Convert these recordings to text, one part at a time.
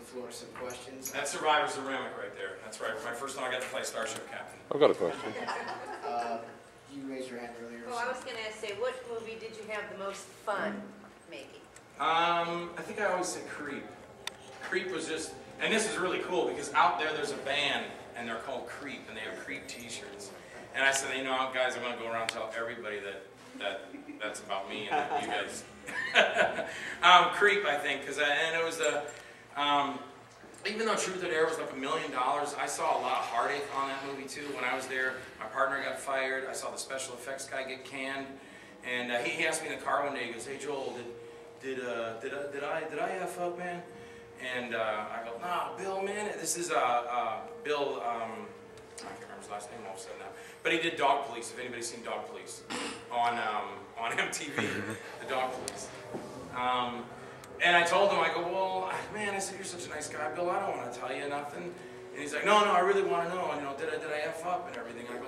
floor some questions. That's Survivor's Ceramic right there. That's right. My first time I got to play Starship Captain. I've got a question. You raised your hand earlier. Well, I was going to say, what movie did you have the most fun making? I think I always say Creep. Creep was just, and this is really cool because out there's a band and they're called Creep and they have Creep t-shirts. And I said, you know, guys, I'm going to go around and tell everybody that's about me and that you guys. Creep, I think, and it was the, even though Truth or Dare was like $1 million, I saw a lot of heartache on that movie too. When I was there, my partner got fired. I saw the special effects guy get canned, and he asked me in the car one day. He goes, "Hey Joel, did I F up, man?" And I go, "Nah, Bill, man. This is Bill. I can't remember his last name all of a sudden now, but he did Dog Police. If anybody's seen Dog Police on MTV, the Dog Police." And I told him, I go, "Well, man," I said, "you're such a nice guy, Bill. I don't want to tell you nothing." And he's like, "No, I really want to know. You know, did I F up and everything?" I go,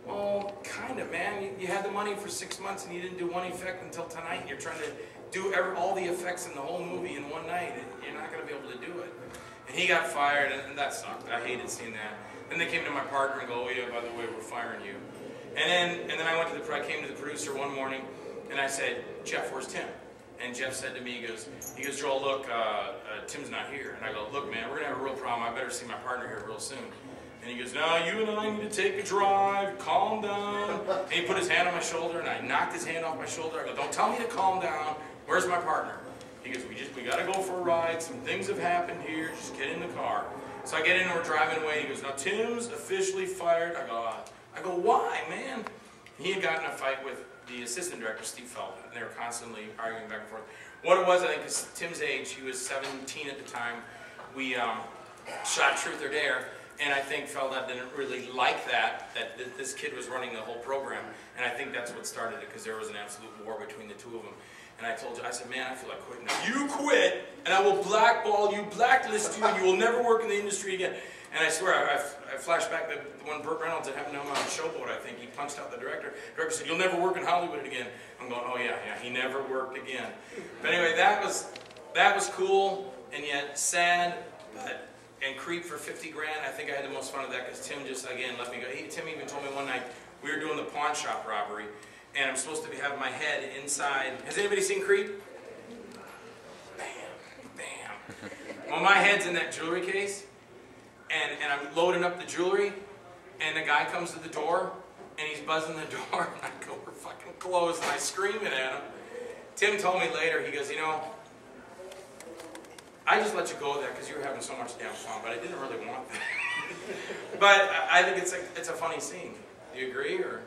"Well, kind of, man. You had the money for 6 months and you didn't do one effect until tonight. And you're trying to do all the effects in the whole movie in one night. And you're not going to be able to do it." And he got fired, and that sucked. I hated seeing that. Then they came to my partner and go, "Oh yeah, by the way, we're firing you." And then I came to the producer one morning, and I said, "Jeff, where's Tim?" And Jeff said to me, he goes, "Joel, look, Tim's not here." And I go, "Look, man, we're gonna have a real problem. I better see my partner here real soon." And he goes, "No, you and I need to take a drive. Calm down." And he put his hand on my shoulder, and I knocked his hand off my shoulder. I go, "Don't tell me to calm down. Where's my partner?" He goes, we gotta go for a ride. Some things have happened here. Just get in the car." So I get in and we're driving away. He goes, "Now Tim's officially fired." I go, "Why, man?" He had gotten in a fight with the assistant director, Steve Feldman, and they were constantly arguing back and forth. What it was, I think, is Tim's age. He was 17 at the time. We shot Truth or Dare, and I think Feldman didn't really like that this kid was running the whole program, and I think that's what started it, because there was an absolute war between the two of them. And I told you, I said, "Man, I feel like quitting now. You quit, and I will blackball you, blacklist you, and you will never work in the industry again." And I swear, I flashed back to when Burt Reynolds had happened to him on the Showboat, I think. He punched out the director. The director said, "You'll never work in Hollywood again." I'm going, "Oh yeah, he never worked again." But anyway, that was cool, and yet sad, and Creep for 50 grand, I think I had the most fun of that, because Tim just, again, let me go. Tim even told me one night, we were doing the pawn shop robbery, and I'm supposed to be having my head inside. Has anybody seen Creep? Bam, bam. Well, my head's in that jewelry case, and I'm loading up the jewelry, and the guy comes to the door, and he's buzzing the door, and I go, "We're fucking closed," and I screaming at him. Tim told me later, he goes, "You know, I just let you go there because you were having so much damn fun, but I didn't really want that." But I think it's a funny scene. Do you agree, or?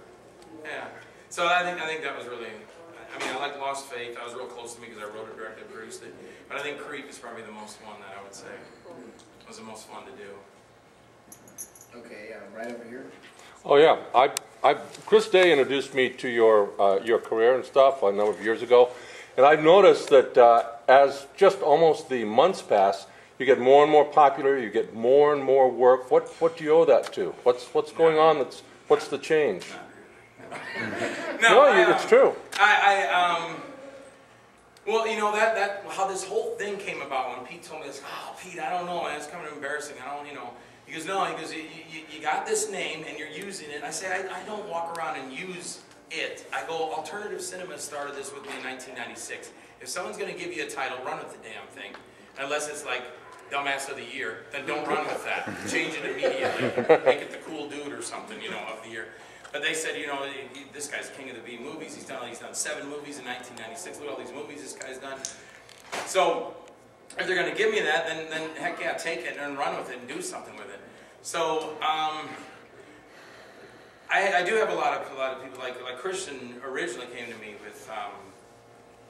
Yeah. So I think that was really, I mean, I like Lost Faith. That was real close to me because I wrote it, directed, and produced it. But I think Creep is probably the most one that I would say was the most fun to do. Okay, right over here. Oh yeah, Chris Day introduced me to your career and stuff a number of years ago, and I've noticed that as just almost the months pass, you get more and more popular. You get more and more work. What do you owe that to? What's going on? What's the change? No, it's true. Well, you know how this whole thing came about when Pete told me this. "Oh, Pete, I don't know, man. It's kind of embarrassing. I don't, you know." He goes, "No." He goes, you got this name and you're using it." I say, I don't walk around and use it. I go, alternative cinema started this with me in 1996. If someone's going to give you a title, run with the damn thing. Unless it's like Dumbass of the Year, then don't run with that. Change it immediately. Make it the cool dude or something, you know, of the year. But they said, you know, this guy's king of the B movies. He's done 7 movies in 1996. Look at all these movies this guy's done. So if they're going to give me that, then heck yeah, take it and run with it and do something with it. So I do have a lot of people like Christian originally came to me with.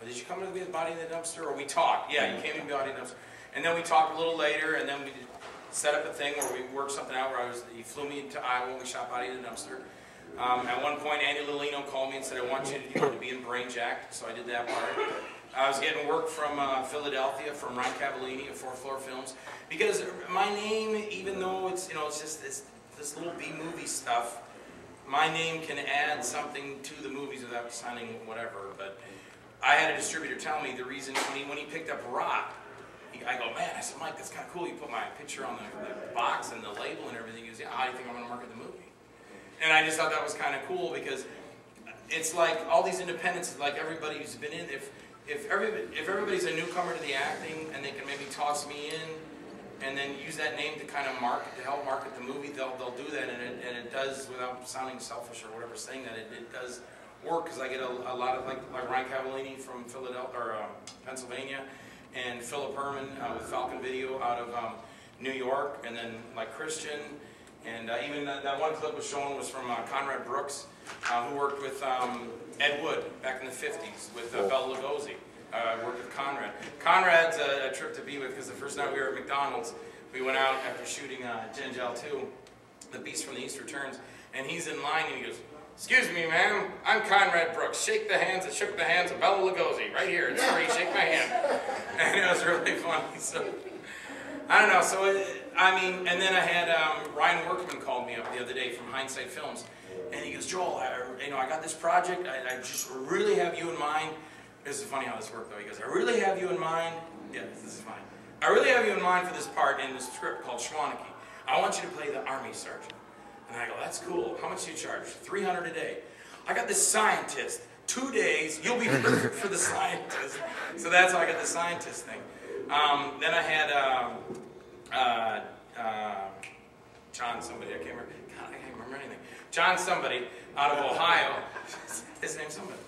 Did you come to me with Body in the Dumpster, or we talked? Yeah, you came to me with Body in the Dumpster, and then we talked a little later, and then we set up a thing where we worked something out where he flew me to Iowa and we shot Body in the Dumpster. At one point, Andy Lilino called me and said, "I want you to be in Brain Jack," so I did that part. I was getting work from Philadelphia, from Ron Cavallini of 4th Floor Films, because my name, even though it's just this little B movie stuff, my name can add something to the movies without sounding whatever. But I had a distributor tell me the reason when he picked up Rock, I go, man, I said, Mike, that's kind of cool. You put my picture on the box and the label and everything. He goes, yeah, how do you think I'm going to market the movie? And I just thought that was kind of cool because it's like all these independents, like everybody who's been in, if everybody's a newcomer to the acting and they can maybe toss me in and then use that name to kind of help market the movie, they'll do that, and it does, without sounding selfish or whatever, saying that it does work, because I get a lot of like Ryan Cavallini from Pennsylvania, and Philip Herman with Falcon Video out of New York, and then like Christian, and even that one clip was shown was from Conrad Brooks, who worked with Ed Wood back in the 50s with Bela Lugosi. Worked with Conrad. Conrad's a trip to be with, because the first night we were at McDonald's, we went out after shooting Gengel 2, The Beast from the East Returns, and he's in line and he goes, "Excuse me, ma'am, I'm Conrad Brooks. Shake the hands that shook the hands of Bela Lugosi. Right here, it's free, shake my hand." And it was really funny. So, I don't know, so, I mean, and then I had Ryan Workman called me up the other day from Hindsight Films, and he goes, "Joel, I got this project, I just really have you in mind." This is funny how this worked though. He goes, "I really have you in mind." Yeah, this is fine. "I really have you in mind for this part in this script called Schwaneke. I want you to play the army sergeant." And I go, "That's cool. How much do you charge?" $300 a day. "I got this scientist. 2 days. You'll be perfect for the scientist." So that's how I got the scientist thing. Then I had John somebody. I can't remember. God, I can't remember anything. John somebody out of Ohio. His name's somebody.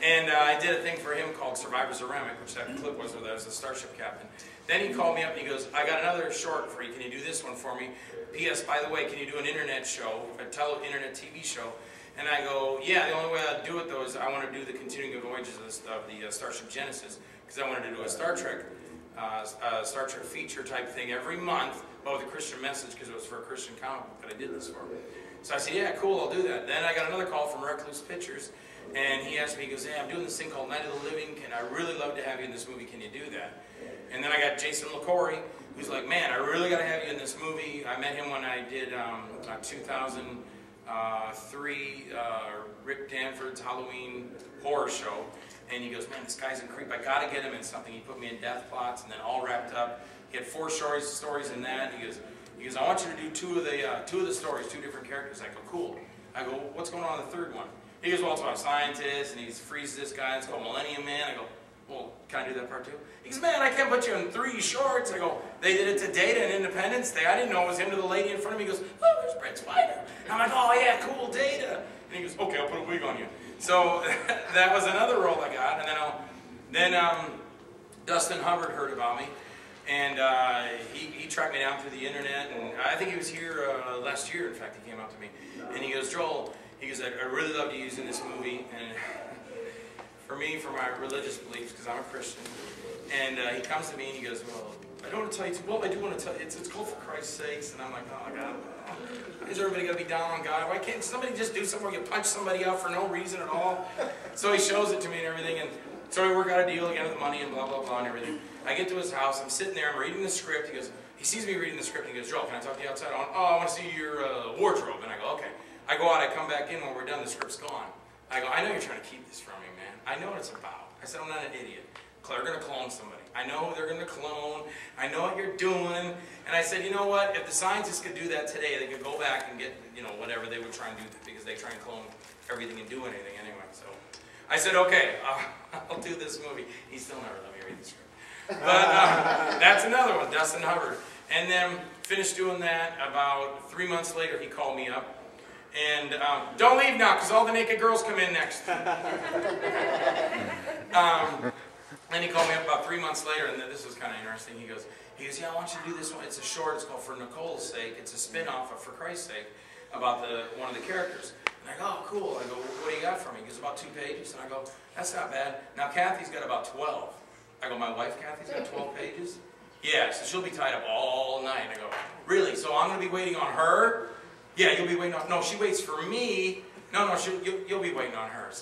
And I did a thing for him called Survivor Ceramic, which that clip was where I was the starship captain. Then he called me up and he goes, "I got another short for you. Can you do this one for me? P.S. by the way, can you do an internet show, internet TV show?" And I go, "Yeah, the only way I'd do it though is I want to do the continuing voyages of the Starship Genesis, because I wanted to do a Star Trek feature type thing every month, but with a Christian message, because it was for a Christian comic book that I did this for." So I said, "Yeah, cool, I'll do that." Then I got another call from Recluse Pictures, and he asked me, he goes, "Hey, I'm doing this thing called Night of the Living, and I really love to have you in this movie, can you do that?" And then I got Jason LaCorey, who's like, "Man, I really got to have you in this movie." I met him when I did 2003 Rick Danford's Halloween horror show, and he goes, "Man, this guy's a creep, I got to get him in something." He put me in Death Plots, and then all wrapped up. He had 4 stories in that. He goes, "I want you to do two of the stories, 2 different characters." I go, "Cool." I go, "What's going on in the third one?" He goes, "Well, it's about a scientist, and he frees this guy, it's called Millennium Man." I go, "Well, can I do that part too?" He goes, "Man, I can't put you in 3 shorts." I go, "They did it to Data and Independence Day. I didn't know it was him to the lady in front of me." He goes, "Oh, there's Brett Spider." I'm like, "Oh yeah, cool, Data." And he goes, "Okay, I'll put a wig on you." So that was another role I got. And then Dustin Hubbard heard about me, and he tracked me down through the internet, and I think he was here last year. In fact, he came up to me, and he goes, "Joel," he goes, "I really love to use in this movie." And for me, for my religious beliefs, because I'm a Christian, and he comes to me and he goes, "Well, I don't want to tell you, well, I do want to tell you, it's called For Christ's Sakes." And I'm like, "Oh my God, why is everybody going to be down on God? Why can't somebody just do something where you punch somebody out for no reason at all?" So he shows it to me and everything, and so we work out a deal again with money and blah, blah, blah and everything. I get to his house, I'm sitting there, I'm reading the script. He sees me reading the script, and he goes, "Joel, can I talk to you outside?" I want to see your wardrobe." And I go, "Okay." I go out, I come back in, when we're done, the script's gone. I go, "I know you're trying to keep this from me, man. I know what it's about." I said, "I'm not an idiot. They're going to clone somebody. I know who they're going to clone. I know what you're doing." And I said, "You know what? If the scientists could do that today, they could go back and get, whatever they would try and do, because they try and clone everything and do anything anyway." So I said, "Okay, I'll do this movie." He still never let me read the script. But that's another one, Dustin Hubbard. And then finished doing that. About 3 months later, he called me up. And don't leave now, because all the naked girls come in next. And he called me up about 3 months later, and this was kind of interesting. He goes, "Yeah, I want you to do this one. It's a short. It's called For Nicole's Sake. It's a spin-off of For Christ's Sake about one of the characters." And I go, "Oh, cool." I go, "What do you got for me?" He goes, "About 2 pages." And I go, "That's not bad." Now, Kathy's got about 12. I go, "My wife, Kathy's got 12 pages?" "Yeah, so she'll be tied up all night." I go, "Really? So I'm going to be waiting on her?" "Yeah, you'll be waiting on..." "No, she waits for me." "No, you'll be waiting on her." So